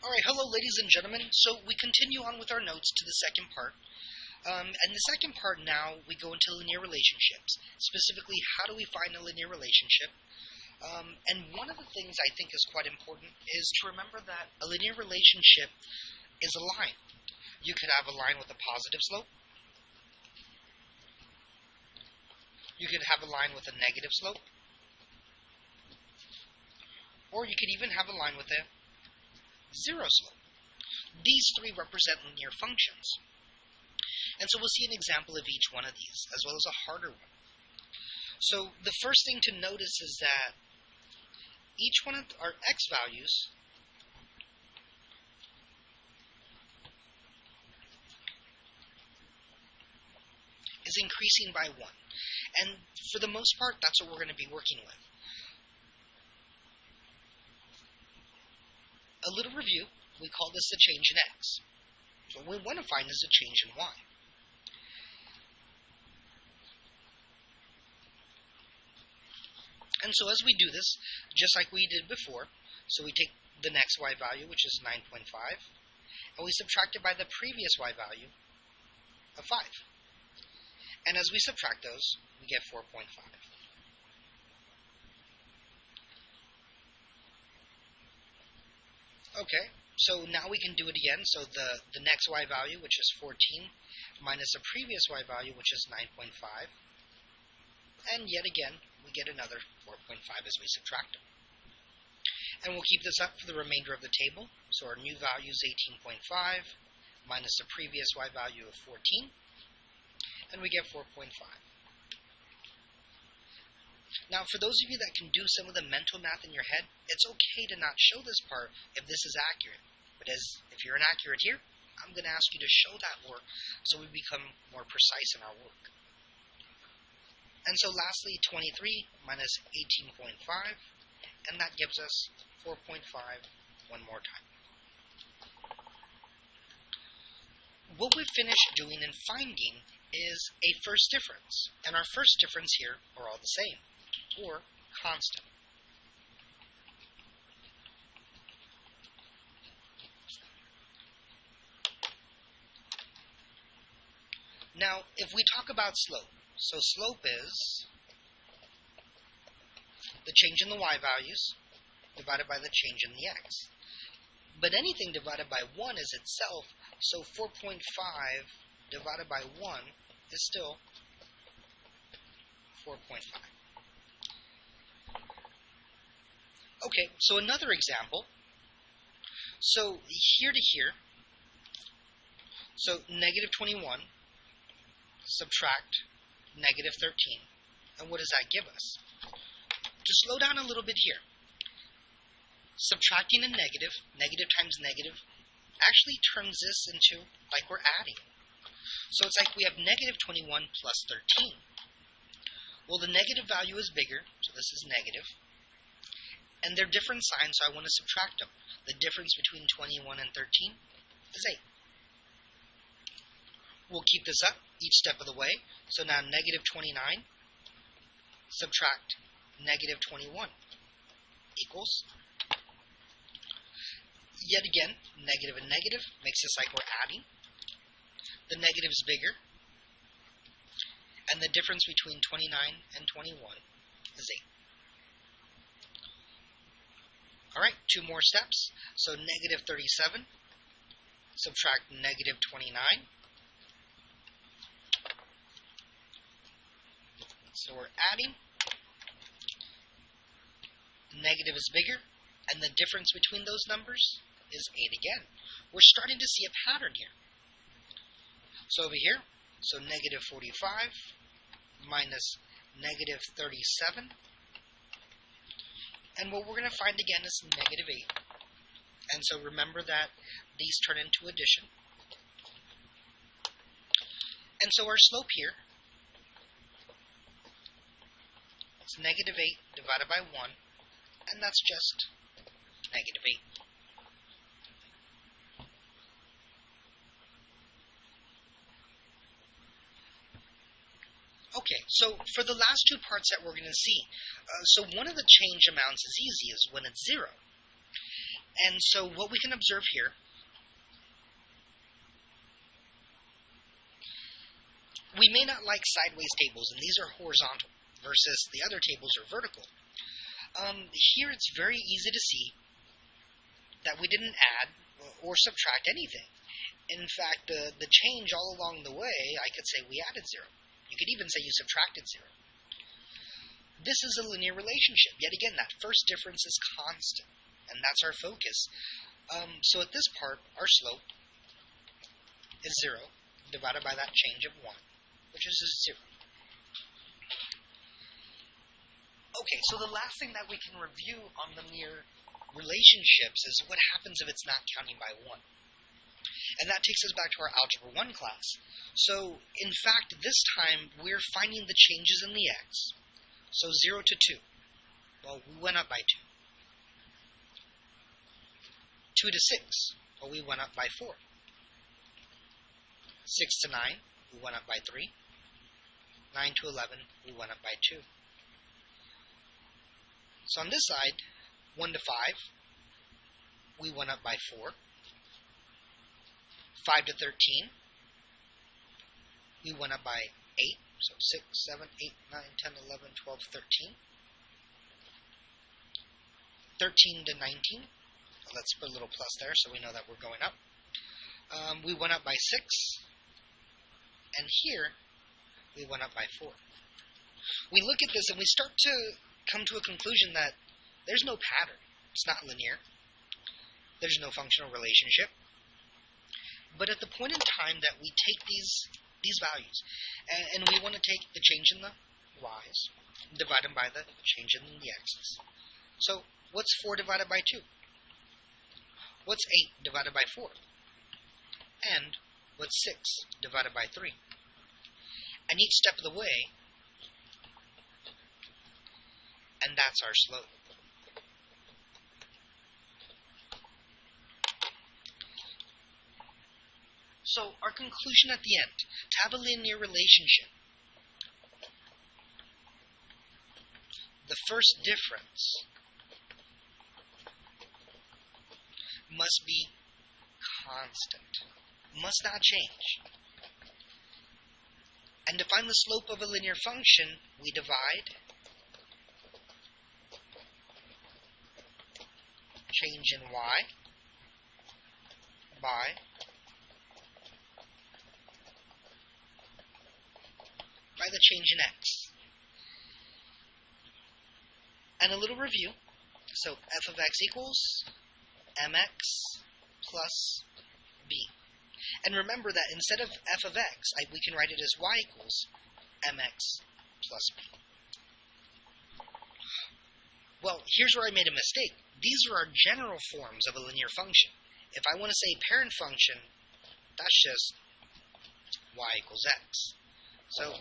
Alright, hello ladies and gentlemen. So we continue on with our notes to the second part. And the second part now, we go into linear relationships. Specifically, how do we find a linear relationship? And one of the things I think is quite important is to remember that a linear relationship is a line. You could have a line with a positive slope. You could have a line with a negative slope. Or you could even have a line with a zero slope. These three represent linear functions. And so we'll see an example of each one of these, as well as a harder one. So the first thing to notice is that each one of our x values is increasing by 1. And for the most part, that's what we're going to be working with. A little review, we call this the change in x. So what we want to find is a change in y. And so as we do this, just like we did before, so we take the next y value, which is 9.5, and we subtract it by the previous y value of 5. And as we subtract those, we get 4.5. Okay, so now we can do it again. So the next y value, which is 14, minus the previous y value, which is 9.5. And yet again, we get another 4.5 as we subtract them. And we'll keep this up for the remainder of the table. So our new value is 18.5, minus the previous y value of 14. And we get 4.5. Now, for those of you that can do some of the mental math in your head, it's okay to not show this part if this is accurate. But if you're inaccurate here, I'm going to ask you to show that work so we become more precise in our work. And so lastly, 23 minus 18.5, and that gives us 4.5 one more time. What we finished doing and finding is a first difference. And our first difference here are all the same, or constant. Now, if we talk about slope, so slope is the change in the y values divided by the change in the x. But anything divided by 1 is itself, so 4.5 divided by 1 is still 4.5. Okay, so another example. So here to here, so negative 21, subtract negative 13. And what does that give us? To slow down a little bit here, subtracting a negative, negative times negative, actually turns this into like we're adding. So it's like we have negative 21 plus 13. Well, the negative value is bigger, so this is negative. And they're different signs, so I want to subtract them. The difference between 21 and 13 is 8. We'll keep this up each step of the way. So now negative 29, subtract negative 21 equals, yet again, negative and negative makes this like we're adding. The negative is bigger, and the difference between 29 and 21 is 8. Alright, 2 more steps. So negative 37, subtract negative 29. So we're adding. Negative is bigger, and the difference between those numbers is 8 again. We're starting to see a pattern here. So over here, so negative 45 minus negative 37. And what we're going to find again is negative 8. And so remember that these turn into addition. And so our slope here is negative 8 divided by 1. And that's just negative 8. Okay, so for the last two parts that we're going to see, so one of the change amounts is easy, is when it's 0. And so what we can observe here, we may not like sideways tables, and these are horizontal, versus the other tables are vertical. Here it's very easy to see that we didn't add or subtract anything. In fact, the change all along the way, I could say we added 0. You could even say you subtracted 0. This is a linear relationship. Yet again, that first difference is constant, and that's our focus. So at this part, our slope is 0 divided by that change of 1, which is 0. Okay, so the last thing that we can review on linear relationships is what happens if it's not counting by 1. And that takes us back to our Algebra 1 class. So, in fact, this time we're finding the changes in the x. So 0 to 2. Well, we went up by 2. 2 to 6. Well, we went up by 4. 6 to 9. We went up by 3. 9 to 11. We went up by 2. So on this side, 1 to 5, we went up by 4. 5 to 13, we went up by 8. So 6, 7, 8, 9, 10, 11, 12, 13. 13 to 19, let's put a little plus there so we know that we're going up. We went up by 6, and here we went up by 4. We look at this and we start to come to a conclusion that there's no pattern. It's not linear. There's no functional relationship. But at the point in time that we take these values, and we want to take the change in the y's, divide them by the change in the x's. So, what's 4 divided by 2? What's 8 divided by 4? And what's 6 divided by 3? And each step of the way, and that's our slope. So, our conclusion at the end, to have a linear relationship, the first difference must be constant, must not change. And to find the slope of a linear function, we divide change in y by the change in x. And a little review. So f of x equals mx plus b. And remember that instead of f of x, we can write it as y equals mx plus b. Well, here's where I made a mistake. These are our general forms of a linear function. If I want to say parent function, that's just y equals x. So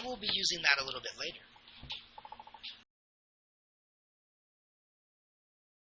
we'll be using that a little bit later.